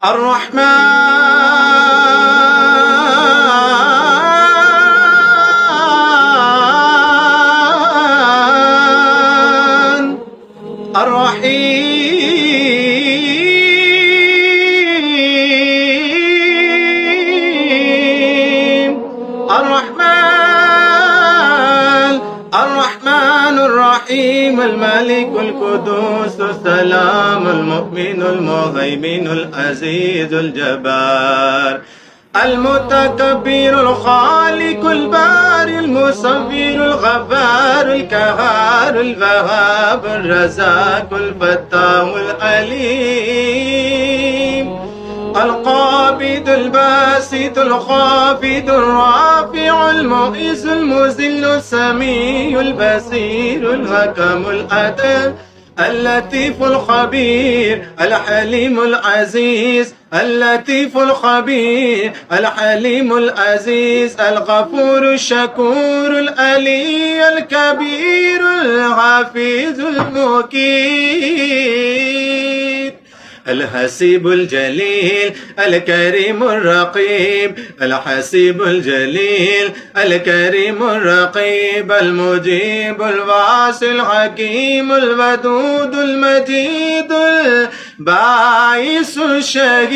الرحمن الرحيم الرحمن الرحيم الملك القدوس السلام المؤمن المهيمن العزيز الجبار المتكبر الخالق الباري المصور الغفار القهار الوهاب الرزاق الفتاح العليم القابض الباسط الخافض الرافع المعز المذل السميع البصير الحكم العدل اللطيف الخبير الحليم العزيز اللطيف الخبير الحليم العزيز الغفور الشكور العلي الكبير الحفيظ المقيت الحسيب الجليل الكريم الرقيب الحسيب الجليل الكريم الرقيب المجيب الواسع الحكيم الودود المجيد الباعث الشهيد